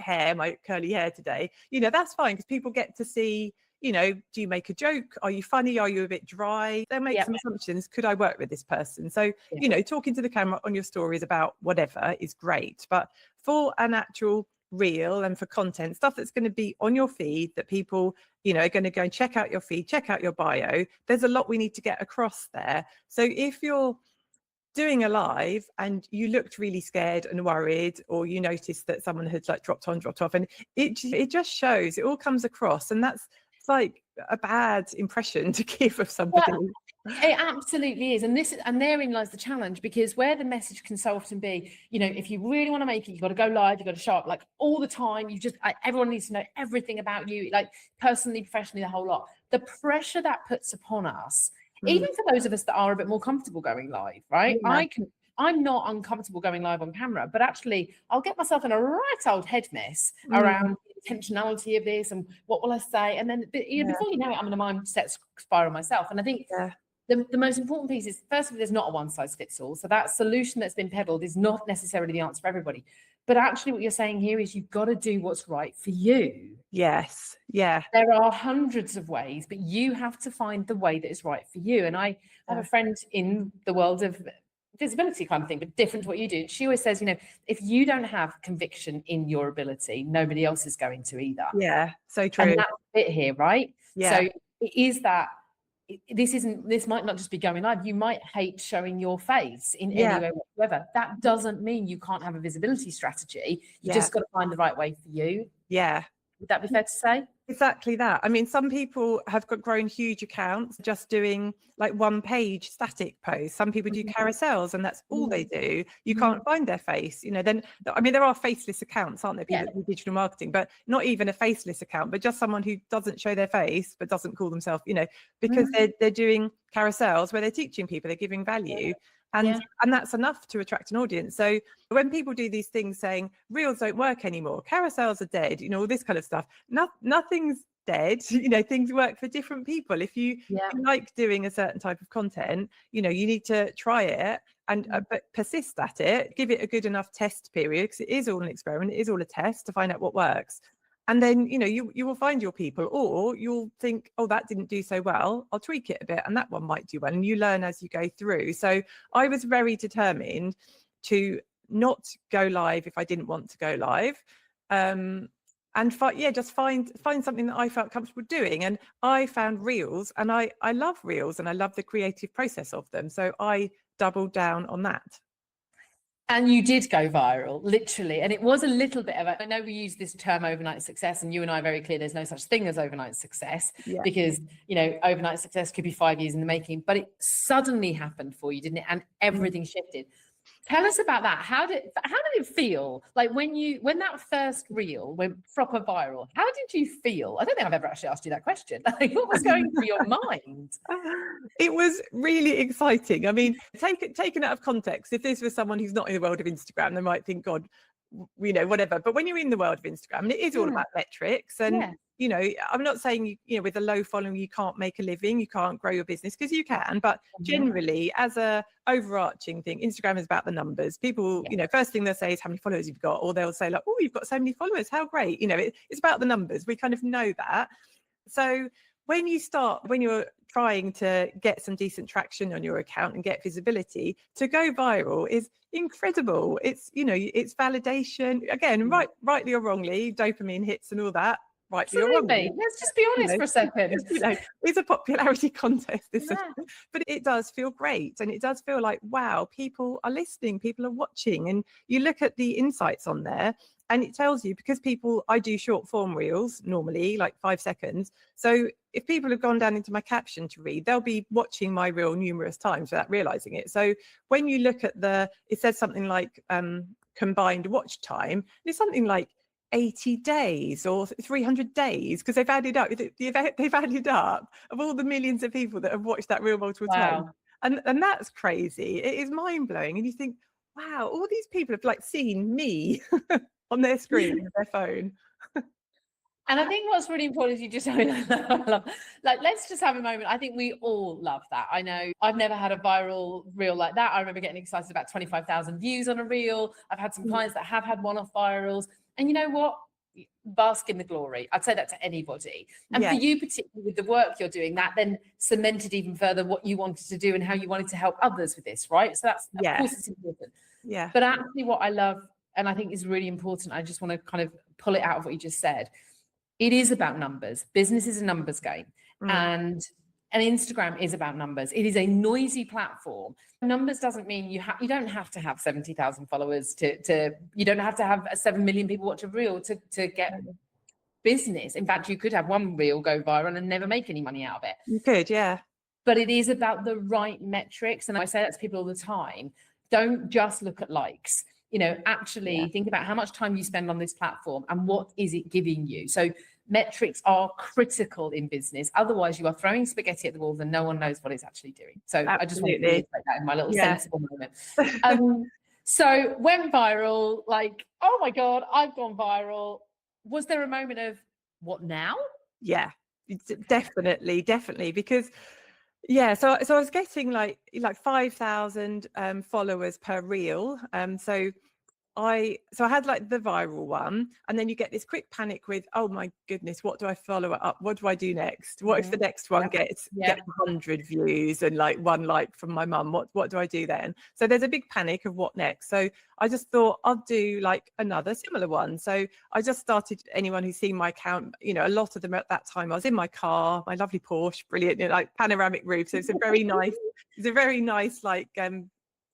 Speaker 2: curly hair today, that's fine, because people get to see, do you make a joke? Are you funny? Are you a bit dry? They'll make some assumptions. Could I work with this person? So, talking to the camera on your stories about whatever is great. But for an actual reel and for content, stuff that's going to be on your feed that people, are going to go and check out your feed, check out your bio, there's a lot we need to get across there. So if you're doing a live and you looked really scared and worried, or you noticed that someone had dropped off, and it just shows, it all comes across, and that's like a bad impression to give of somebody.
Speaker 1: It absolutely is. And therein lies the challenge, because where the message can so often be, if you really want to make it, you've got to go live, you've got to show up like all the time. Everyone needs to know everything about you, like personally, professionally, the whole lot. The pressure that puts upon us, even for those of us that are a bit more comfortable going live, right? I'm not uncomfortable going live on camera, but actually I'll get myself in a right old head mess around the intentionality of this and what will I say. And then before you know it, I'm in a mindset spiral myself. And I think the most important piece is, first of all, there's not a one size fits all. So that solution that's been peddled is not necessarily the answer for everybody. But actually what you're saying here is you've got to do what's right for you.
Speaker 2: Yes. Yeah.
Speaker 1: There are hundreds of ways, but you have to find the way that is right for you. And I have a friend in the world of visibility kind of thing, but different to what you do. She always says, if you don't have conviction in your ability, nobody else is going to either.
Speaker 2: Yeah, so true.
Speaker 1: And that's it here, right?
Speaker 2: Yeah.
Speaker 1: So it is that this might not just be going live. You might hate showing your face in any way whatsoever. That doesn't mean you can't have a visibility strategy. You just got to find the right way for you.
Speaker 2: Yeah.
Speaker 1: Would that be fair to say?
Speaker 2: Exactly that. Some people have grown huge accounts just doing like one page static posts. Some people do carousels, and that's all they do. You can't find their face, then there are faceless accounts, aren't there? People that do digital marketing, but not even a faceless account, but just someone who doesn't show their face but doesn't call themselves, because they're doing carousels where they're teaching people, they're giving value. And that's enough to attract an audience. So when people do these things saying reels don't work anymore, carousels are dead, all this kind of stuff, nothing's dead. Things work for different people. If you like doing a certain type of content, you need to try it and but persist at it, give it a good enough test period, because it is all an experiment, it is all a test to find out what works. And then, you will find your people, or you'll think, oh, that didn't do so well, I'll tweak it a bit, and that one might do well. And you learn as you go through. So I was very determined to not go live if I didn't want to go live. And just find something that I felt comfortable doing. And I found reels, and I love reels, and I love the creative process of them. So I doubled down on that.
Speaker 1: And you did go viral, literally. And it was a little bit of I know we use this term overnight success, and you and I are very clear there's no such thing as overnight success, because, overnight success could be 5 years in the making, but it suddenly happened for you, didn't it? And everything shifted. Tell us about that. How did it feel? Like when that first reel went proper viral, how did you feel? I don't think I've ever actually asked you that question. Like, what was going through your mind?
Speaker 2: It was really exciting. I mean, taken out of context, if this was someone who's not in the world of Instagram, they might think, God, whatever. But when you're in the world of Instagram, and it is all about metrics, and I'm not saying with a low following you can't make a living, you can't grow your business, because you can, but generally, as a overarching thing, Instagram is about the numbers. People, first thing they'll say is how many followers you've got, or they'll say like, oh, you've got so many followers, how great. It's about the numbers. We kind of know that. So when you're trying to get some decent traction on your account and get visibility, to go viral is incredible. It's it's validation, again, rightly or wrongly, dopamine hits and all that. Rightly or wrongly.
Speaker 1: Let's just be honest for a second.
Speaker 2: It's a popularity contest, but it does feel great, and it does feel like, wow, people are listening, people are watching, and you look at the insights on there, and it tells you, because I do short form reels normally, like 5 seconds. So if people have gone down into my caption to read, they'll be watching my reel numerous times without realizing it. So when you look at it says something like combined watch time, it's something like 80 days or 300 days, because they've added up of all the millions of people that have watched that reel multiple times. And that's crazy. It is mind-blowing. And you think, wow, all these people have like seen me on their screen with their phone.
Speaker 1: And I think what's really important is you just like, let's just have a moment. I think we all love that. I know I've never had a viral reel like that. I remember getting excited about 25,000 views on a reel. I've had some clients that have had one-off virals. And you know what? Bask in the glory. I'd say that to anybody. And for you, particularly with the work you're doing, that then cemented even further what you wanted to do and how you wanted to help others with this, right? So that's, of course, it's important. Yeah. But actually what I love, and I think is really important, I just want to kind of pull it out of what you just said. It is about numbers. Business is a numbers game. And Instagram is about numbers. It is a noisy platform. Numbers doesn't mean you don't have to have 70,000 followers you don't have to have 7 million people watch a reel to get business. In fact, you could have one reel go viral and never make any money out of it.
Speaker 2: You could, yeah.
Speaker 1: But it is about the right metrics. And I say that to people all the time. Don't just look at likes. Actually think about how much time you spend on this platform and what is it giving you. So metrics are critical in business. Otherwise, you are throwing spaghetti at the walls and no one knows what it's actually doing. So I just want to reiterate that in my little sensible moment. So went viral, like, oh my God, I've gone viral. Was there a moment of what now?
Speaker 2: Yeah, definitely. Because so I was getting like 5,000 followers per reel. So I had like the viral one, and then you get this quick panic with, oh my goodness, what do I follow it up? What do I do next? What if the next one gets 100 views and like 1 like from my mum? What do I do then? So there's a big panic of what next. So I just thought I'll do like another similar one. So I just started, anyone who's seen my account, a lot of them at that time, I was in my car, my lovely Porsche, brilliant, like panoramic roof. So it's a very nice like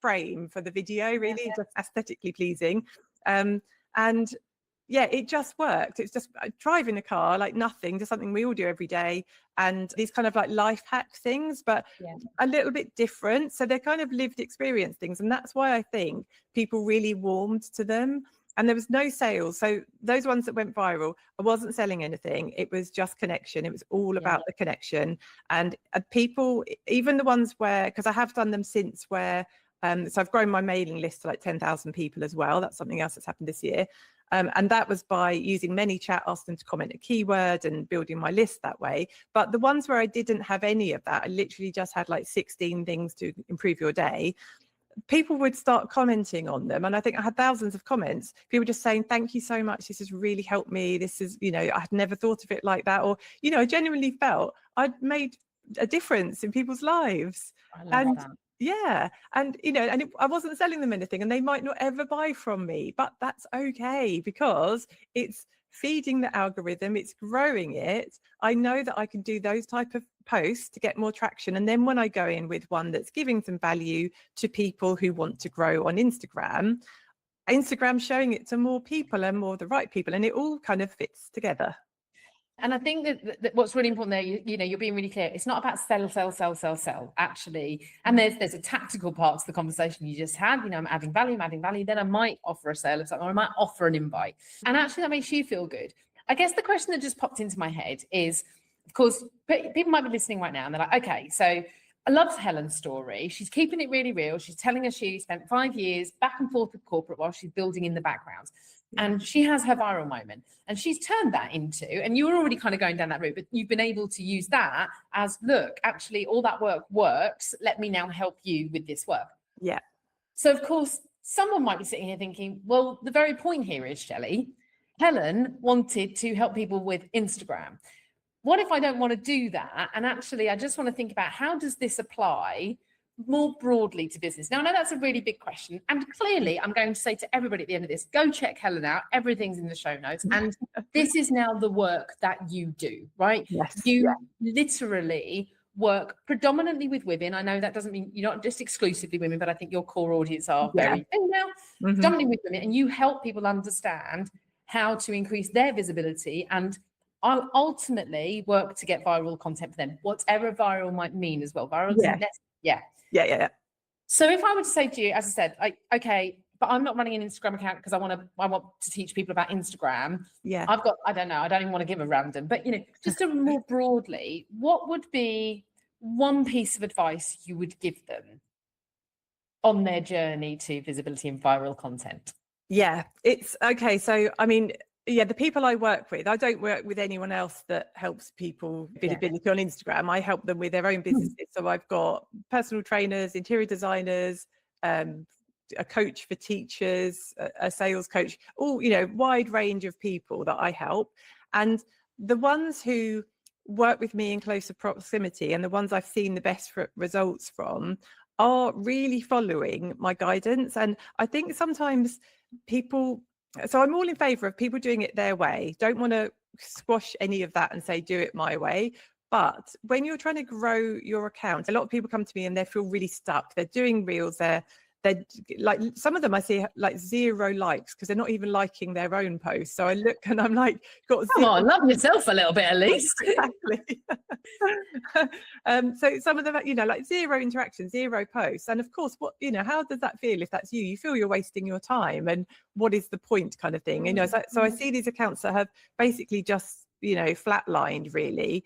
Speaker 2: frame for the video, really just aesthetically pleasing, and it just worked. It's just driving a car like nothing, just something we all do every day, and these kind of like life hack things, but a little bit different. So they're kind of lived experience things, and that's why I think people really warmed to them. And there was no sales. So those ones that went viral, I wasn't selling anything. It was just connection. It was all about the connection. And people, even the ones where, because I have done them since, where so I've grown my mailing list to like 10,000 people as well. That's something else that's happened this year. And that was by using ManyChat, ask them to comment a keyword and building my list that way. But the ones where I didn't have any of that, I literally just had like 16 things to improve your day. People would start commenting on them. And I think I had thousands of comments. People just saying, thank you so much. This has really helped me. This is, I had never thought of it like that. Or, I genuinely felt I'd made a difference in people's lives.
Speaker 1: I love that.
Speaker 2: Yeah. And, I wasn't selling them anything, and they might not ever buy from me, but that's okay, because it's feeding the algorithm, it's growing it. I know that I can do those type of posts to get more traction. And then when I go in with one that's giving some value to people who want to grow on Instagram's showing it to more people and more the right people, and it all kind of fits together.
Speaker 1: And I think that what's really important there, you know, you're being really clear. It's not about sell, actually. And there's a tactical part to the conversation you just had. You know, I'm adding value. Then I might offer a sale of something, or I might offer an invite. And actually, that makes you feel good. I guess the question that just popped into my head is, of course, people might be listening right now and they're like, okay, so I love Helen's story. She's keeping it really real. She's telling us she spent 5 years back and forth with corporate while she's building in the background. And she has her viral moment, and she's turned that into, and you were already kind of going down that route, but you've been able to use that as, look, actually all that work works. Let me now help you with this work.
Speaker 2: Yeah.
Speaker 1: So of course, someone might be sitting here thinking, well, the very point here is, Shelley, Helen wanted to help people with Instagram. What if I don't want to do that? And actually, I just want to think about, how does this apply more broadly to business? Now, I know that's a really big question. And clearly, I'm going to say to everybody at the end of this, go check Helen out. Everything's in the show notes. And this is now the work that you do, right?
Speaker 2: Yes.
Speaker 1: You literally work predominantly with women. I know that doesn't mean you're not just exclusively women, but I think your core audience are very female, predominantly with women. And you help people understand how to increase their visibility, and I'll ultimately work to get viral content for them, whatever viral might mean as well. Viral,
Speaker 2: Yeah.
Speaker 1: So if I were to say to you, as I said, okay, but I'm not running an Instagram account because I want to teach people about Instagram.
Speaker 2: Yeah.
Speaker 1: I don't know, I don't even want to give a random, but, you know, just a more broadly, what would be one piece of advice you would give them on their journey to visibility and viral content?
Speaker 2: Yeah, it's okay. So, I mean, the people I work with, I don't work with anyone else that helps people visibility on Instagram. I help them with their own businesses. So I've got personal trainers, interior designers, a coach for teachers, a sales coach, all, you know, wide range of people that I help. And the ones who work with me in closer proximity and the ones I've seen the best results from are really following my guidance. And I think sometimes so I'm all in favor of people doing it their way. Don't want to squash any of that and say, do it my way. But when you're trying to grow your account, a lot of people come to me and they feel really stuck. They're doing reels. They're like, some of them I see like 0 likes because they're not even liking their own posts. So I look and I'm like,
Speaker 1: come on, love yourself a little bit at least.
Speaker 2: Exactly. So some of them, you know, like 0 interaction, 0 posts. And of course, what, you know, how does that feel if that's you? You feel you're wasting your time, and what is the point, kind of thing, you know? So I see these accounts that have basically just, you know, flatlined really.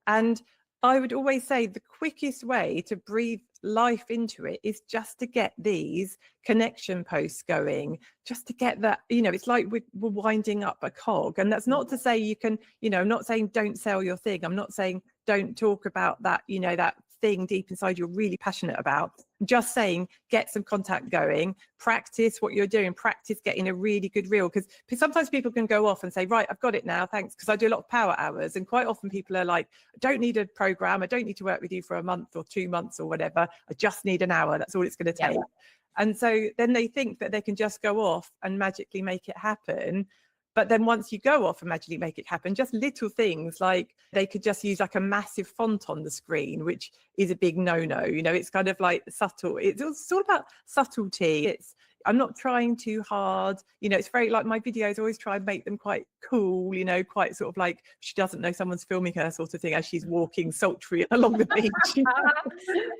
Speaker 2: And I would always say the quickest way to breathe life into it is just to get these connection posts going, just to get that, you know, it's like we're winding up a cog. And that's not to say you can, you know, I'm not saying don't sell your thing. I'm not saying don't talk about that, you know, that thing deep inside you're really passionate about. Just saying, get some contact going, practice what you're doing, practice getting a really good reel, because sometimes people can go off and say, right, I've got it now, thanks, because I do a lot of power hours, and quite often people are like, I don't need a program, I don't need to work with you for a month or 2 months or whatever, I just need an hour, that's all it's going to take. And so then they think that they can just go off and magically make it happen. But then once you go off and magically make it happen, just little things like they could just use like a massive font on the screen, which is a big no-no. You know, it's kind of like subtle. It's all about subtlety. I'm not trying too hard. You know, it's very like my videos always try and make them quite cool, you know, quite sort of like she doesn't know someone's filming her sort of thing as she's walking sultry along the beach.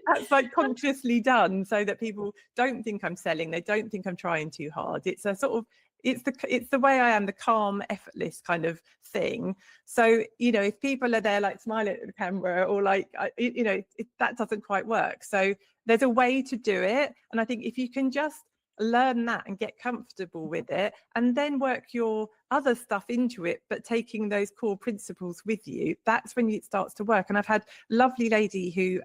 Speaker 2: That's like consciously done so that people don't think I'm selling. They don't think I'm trying too hard. It's a sort of, it's the way I am, the calm, effortless kind of thing. So, you know, if people are there like smiling at the camera or like, you know, that doesn't quite work. So there's a way to do it. And I think if you can just learn that and get comfortable with it and then work your other stuff into it, but taking those core principles with you, that's when it starts to work. And I've had a lovely lady who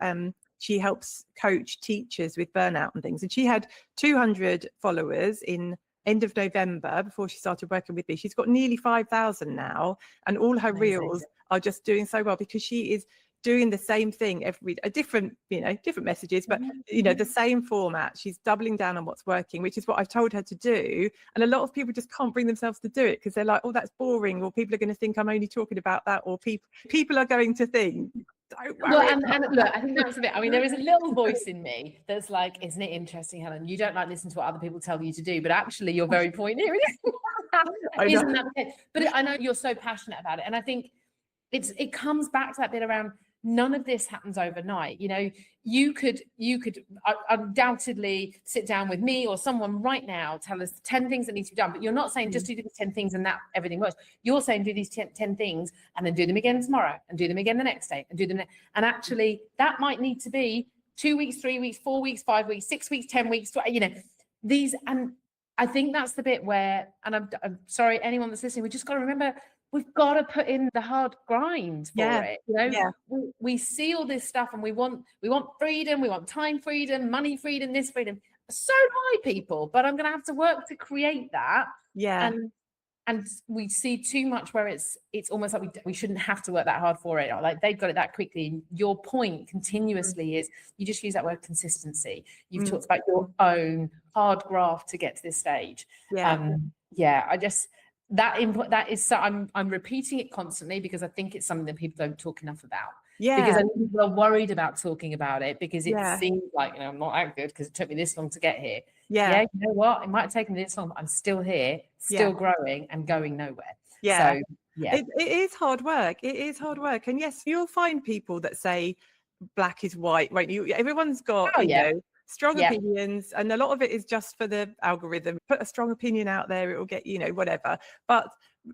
Speaker 2: she helps coach teachers with burnout and things. And she had 200 followers in end of November before she started working with me. She's got nearly 5,000 now, and all her reels are just doing so well because she is doing the same thing every different messages, but you know, the same format. She's doubling down on what's working, which is what I've told her to do. And a lot of people just can't bring themselves to do it because they're like, oh, that's boring, or people are going to think I'm only talking about that, or people are going to think,
Speaker 1: well, and look, I think that's a bit, I mean, there is a little voice in me that's like, isn't it interesting, Helen? You don't like listen to what other people tell you to do, but actually your very point here isn't that the case? But I know you're so passionate about it. And I think it comes back to that bit around none of this happens overnight. You know, you could undoubtedly sit down with me or someone right now, tell us 10 things that need to be done, but you're not saying just do these 10 things and that everything works. You're saying do these 10 things and then do them again tomorrow and do them again the next day and do them. And actually that might need to be 2 weeks, 3 weeks, 4 weeks, 5 weeks, 6 weeks, 10 weeks, you know, these. And I think that's the bit where, and I'm sorry, anyone that's listening, we just got to remember, we've got to put in the hard grind for it. You know, we see all this stuff and we want freedom, we want time freedom, money freedom, this freedom. So do I, people, but I'm going to have to work to create that. And we see too much where it's almost like we shouldn't have to work that hard for it. Like they've got it that quickly. Your point continuously is, you just use that word consistency. You've talked about your own hard graft to get to this stage. I just, that input, that is, so I'm repeating it constantly because I think it's something that people don't talk enough about. Because I think people are worried about talking about it because it seems like, you know, I'm not that good because it took me this long to get here. You know what? It might have taken me this long, but I'm still here, still growing and going nowhere. So
Speaker 2: it is hard work. It is hard work. And yes, you'll find people that say black is white, right? Everyone's got, you know, strong opinions, and a lot of it is just for the algorithm. Put a strong opinion out there, it will get, you know, whatever. But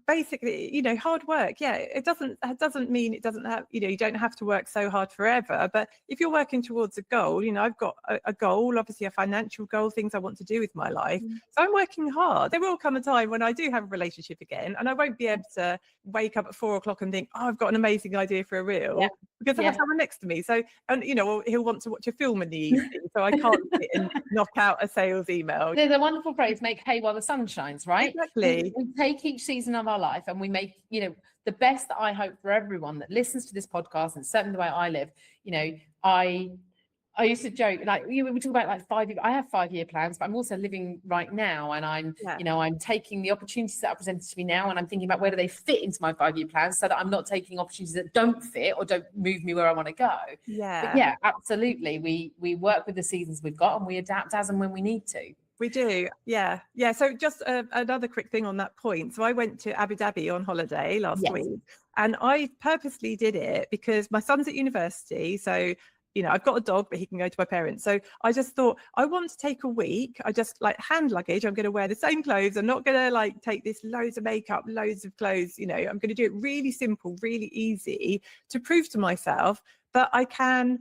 Speaker 2: basically, you know, hard work, it doesn't mean it doesn't have, you know, you don't have to work so hard forever. But if you're working towards a goal, you know, I've got a goal, obviously a financial goal, things I want to do with my life, so I'm working hard. There will come a time when I do have a relationship again and I won't be able to wake up at 4 o'clock and think, oh, I've got an amazing idea for a reel, because I have someone next to me. So, and you know, he'll want to watch a film in the evening, so I can't sit and knock out a sales email.
Speaker 1: There's a wonderful phrase, make hay while the sun shines, right?
Speaker 2: Exactly.
Speaker 1: We take each season of our life and we make, you know, the best that I hope for everyone that listens to this podcast, and certainly the way I live, you know, I used to joke, like, we talk about like 5 year, I have 5 year plans, but I'm also living right now, and I'm, you know, I'm taking the opportunities that are presented to me now, and I'm thinking about where do they fit into my 5 year plans, so that I'm not taking opportunities that don't fit or don't move me where I want to go. But absolutely, we work with the seasons we've got and we adapt as and when we need to.
Speaker 2: We do, so just another quick thing on that point. So I went to Abu Dhabi on holiday last week, and I purposely did it because my son's at university, so you know, I've got a dog, but he can go to my parents. So I just thought, I want to take a week. I just like hand luggage. I'm going to wear the same clothes. I'm not going to like take this loads of makeup, loads of clothes. You know, I'm going to do it really simple, really easy to prove to myself that I can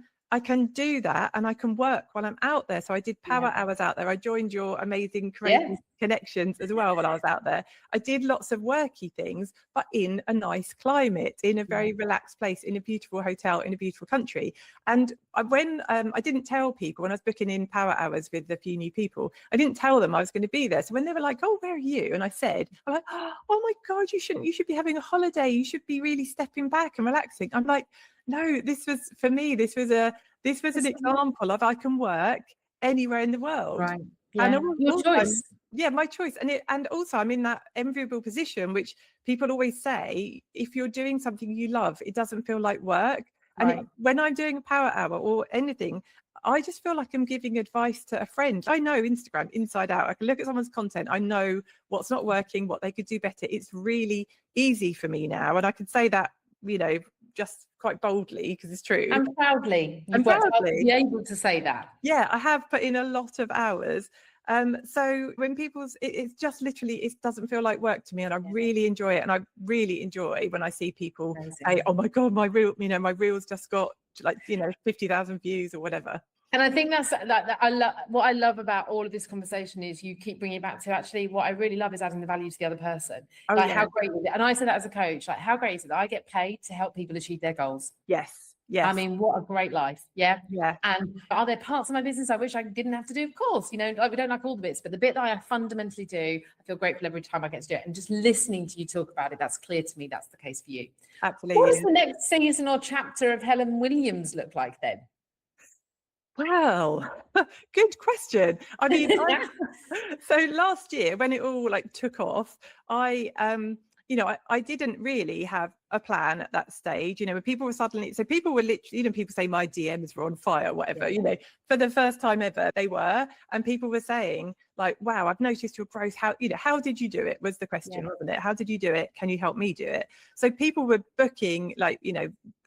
Speaker 2: do that and I can work while I'm out there. So I did power hours out there. I joined your amazing Courageous Connections as well while I was out there. I did lots of worky things, but in a nice climate, in a very relaxed place, in a beautiful hotel, in a beautiful country. And when I didn't tell people, when I was booking in power hours with a few new people, I didn't tell them I was going to be there. So when they were like, oh, where are you? And I said, I'm like, oh my God, you should be having a holiday. You should be really stepping back and relaxing. I'm like, no, this was, for me, this was an example of I can work anywhere in the world.
Speaker 1: Right.
Speaker 2: And
Speaker 1: your choice.
Speaker 2: My choice. And also I'm in that enviable position, which people always say, if you're doing something you love, it doesn't feel like work. And when I'm doing a power hour or anything, I just feel like I'm giving advice to a friend. I know Instagram inside out. I can look at someone's content. I know what's not working, what they could do better. It's really easy for me now. And I can say that, you know, just quite boldly because it's true.
Speaker 1: And proudly. You've got to be able to say that.
Speaker 2: Yeah, I have put in a lot of hours. So when people's, it's just literally, it doesn't feel like work to me, and I really enjoy it. And I really enjoy when I see people say, oh my God, my reels just got like, 50,000 views or whatever.
Speaker 1: And I think that's what I love about all of this conversation is you keep bringing it back to actually what I really love is adding the value to the other person. How great is it? And I say that as a coach, like how great is it that I get paid to help people achieve their goals?
Speaker 2: Yes.
Speaker 1: I mean, what a great life. Yeah. And are there parts of my business I wish I didn't have to do? Of course, like we don't like all the bits, but the bit that I fundamentally do, I feel grateful every time I get to do it. And just listening to you talk about it, that's clear to me that's the case for you.
Speaker 2: Absolutely.
Speaker 1: What does the next season or chapter of Helen Williams look like then?
Speaker 2: Well, good question. I mean, so last year when it all like took off, I didn't really have a plan at that stage, when people were suddenly, so people were literally, people say my DMs were on fire, whatever, for the first time ever they were. And people were saying, like, wow, I've noticed your growth. How did you do it was the question, wasn't it? How did you do it? Can you help me do it? So people were booking, like,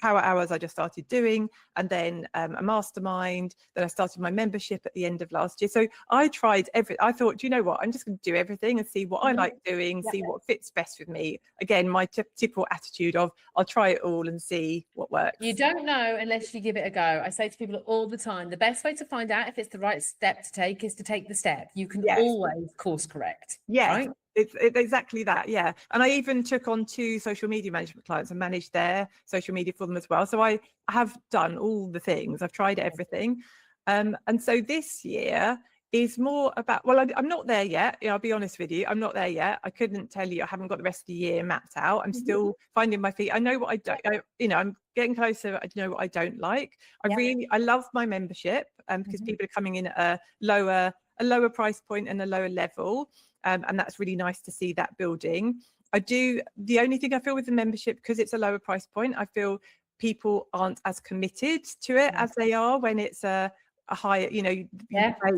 Speaker 2: power hours I just started doing, and then a mastermind. Then I started my membership at the end of last year. So I tried I thought, do you know what? I'm just going to do everything and see what I like doing, see what fits best with me. Again, my typical attitude of I'll try it all and see what works.
Speaker 1: You don't know unless you give it a go. I say to people all the time, the best way to find out if it's the right step to take is to take the step. You can always course correct.
Speaker 2: Yes.
Speaker 1: Right?
Speaker 2: It's exactly that. Yeah. And I even took on 2 social media management clients and managed their social media for them as well. So I have done all the things. I've tried everything. And so this year is more about, well, I'm not there yet. I'll be honest with you. I'm not there yet. I couldn't tell you. I haven't got the rest of the year mapped out. I'm still finding my feet. I know what I don't, I'm getting closer. I know what I don't like. I love my membership because people are coming in at a lower price point and a lower level. And that's really nice to see that building. The only thing I feel with the membership, because it's a lower price point, I feel people aren't as committed to it as they are when it's a higher,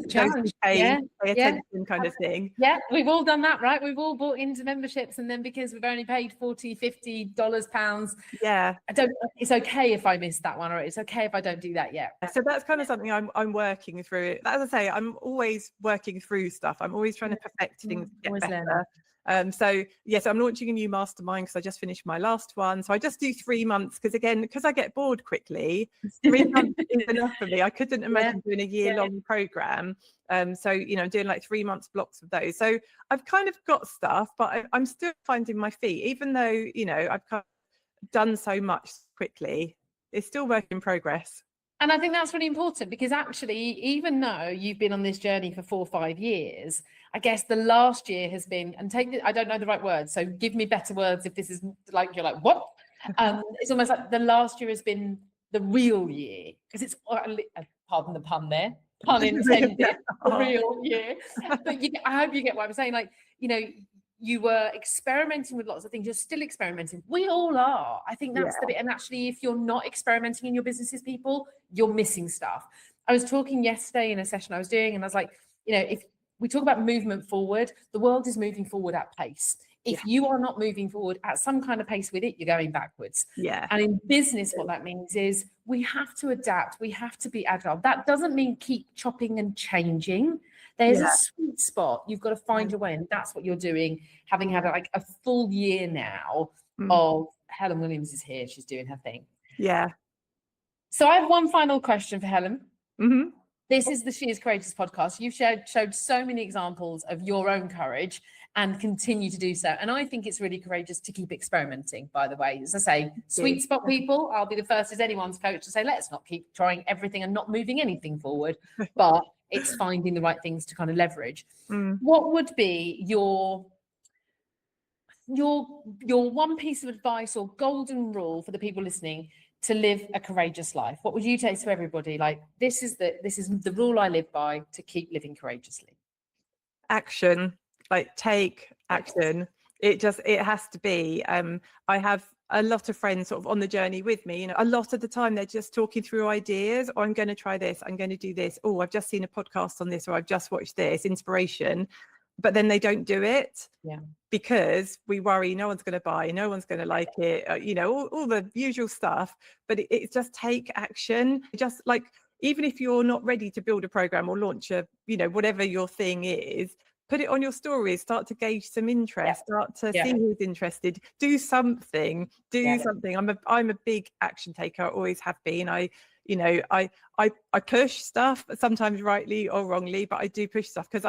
Speaker 1: challenge.
Speaker 2: Pay attention kind of thing.
Speaker 1: Yeah, we've all done that, right? We've all bought into memberships, and then because we've only paid $40, $50, pounds.
Speaker 2: Yeah,
Speaker 1: it's okay if I miss that one, or it's okay if I don't do that yet.
Speaker 2: So that's kind of something I'm working through. As I say, I'm always working through stuff. I'm always trying to perfect things, get better. So yes, I'm launching a new mastermind because I just finished my last one. So I just do 3 months because I get bored quickly. 3 months is enough for me. I couldn't imagine doing a year-long program. So I'm doing like 3 months blocks of those. So I've kind of got stuff, but I'm still finding my feet, even though I've kind of done so much quickly. It's still work in progress.
Speaker 1: And I think that's really important, because actually, even though you've been on this journey for 4 or 5 years, I guess the last year has been, I don't know the right words, so give me better words if this is like, you're like, what? It's almost like the last year has been the real year, because it's, pardon the pun there, pun intended, the real year. But I hope you get what I'm saying. Like, you were experimenting with lots of things. You're still experimenting. We all are. I think that's the bit. And actually, if you're not experimenting in your businesses, people, you're missing stuff. I was talking yesterday in a session I was doing, and I was like, if we talk about movement forward, the world is moving forward at pace. If you are not moving forward at some kind of pace with it, you're going backwards.
Speaker 2: Yeah.
Speaker 1: And in business, what that means is we have to adapt. We have to be agile. That doesn't mean keep chopping and changing. There's a sweet spot. You've got to find your way. And that's what you're doing, having had like a full year now of Helen Williams is here. She's doing her thing.
Speaker 2: Yeah.
Speaker 1: So I have one final question for Helen.
Speaker 2: Mm-hmm.
Speaker 1: This is the She is Courageous podcast. You've showed so many examples of your own courage and continue to do so. And I think it's really courageous to keep experimenting, by the way. As I say, sweet spot people, I'll be the first as anyone's coach to say, let's not keep trying everything and not moving anything forward. But it's finding the right things to kind of leverage. What would be your one piece of advice or golden rule for the people listening to live a courageous life? What would you say to everybody? Like, this is the rule I live by to keep living courageously.
Speaker 2: Action, like take action. It has to be. I have a lot of friends sort of on the journey with me. A lot of the time they're just talking through ideas. Oh, I'm going to try this. I'm going to do this. Oh, I've just seen a podcast on this, or I've just watched this, inspiration. But then they don't do it because we worry no one's going to buy, no one's going to like it, all the usual stuff. But it's just take action. Just like, even if you're not ready to build a program or launch whatever your thing is, put it on your stories, start to gauge some interest, start to see who's interested, do something. I'm a big action taker, I always have been. I push stuff, sometimes rightly or wrongly, but I do push stuff because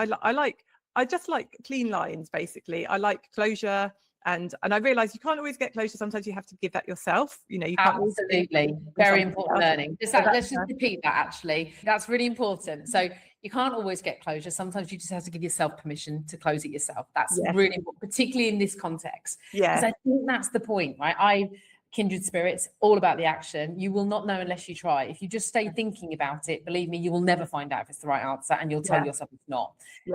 Speaker 2: I just like clean lines, basically. I like closure. And I realize you can't always get closure. Sometimes you have to give that yourself. You can't.
Speaker 1: Absolutely. Very important learning. Let's just repeat that, actually. That's really important. So you can't always get closure. Sometimes you just have to give yourself permission to close it yourself. That's really important, particularly in this context. Because I think that's the point, right? Kindred spirits, all about the action. You will not know unless you try. If you just stay thinking about it, believe me, you will never find out if it's the right answer, and you'll tell yourself it's not.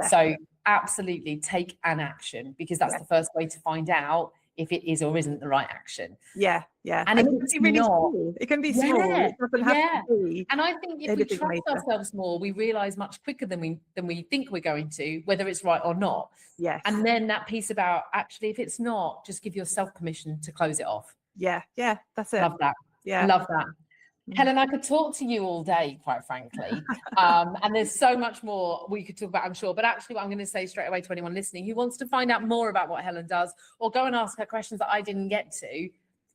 Speaker 1: So absolutely take an action, because that's the first way to find out if it is or isn't the right action.
Speaker 2: Yeah.
Speaker 1: And if
Speaker 2: it
Speaker 1: it's
Speaker 2: can be really
Speaker 1: not,
Speaker 2: small. It can be small. It doesn't have to be.
Speaker 1: And I think if we
Speaker 2: anything
Speaker 1: trust
Speaker 2: major.
Speaker 1: ourselves more, we realize much quicker than we think we're going to, whether it's right or not.
Speaker 2: Yes.
Speaker 1: And then that piece about actually, if it's not, just give yourself permission to close it off.
Speaker 2: Yeah, that's it.
Speaker 1: Love that.
Speaker 2: Yeah.
Speaker 1: Love that. Helen, I could talk to you all day, quite frankly. And there's so much more we could talk about, I'm sure. But actually, what I'm going to say straight away to anyone listening who wants to find out more about what Helen does, or go and ask her questions that I didn't get to,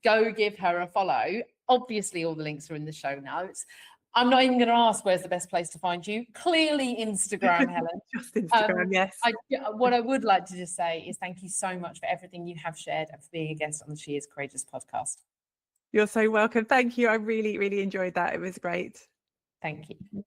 Speaker 1: go give her a follow. Obviously, all the links are in the show notes. I'm not even going to ask where's the best place to find you. Clearly, Instagram, Helen.
Speaker 2: Just Instagram, yes.
Speaker 1: What I would like to just say is thank you so much for everything you have shared and for being a guest on the She Is Courageous podcast.
Speaker 2: You're so welcome. Thank you. I really, really enjoyed that. It was great.
Speaker 1: Thank you.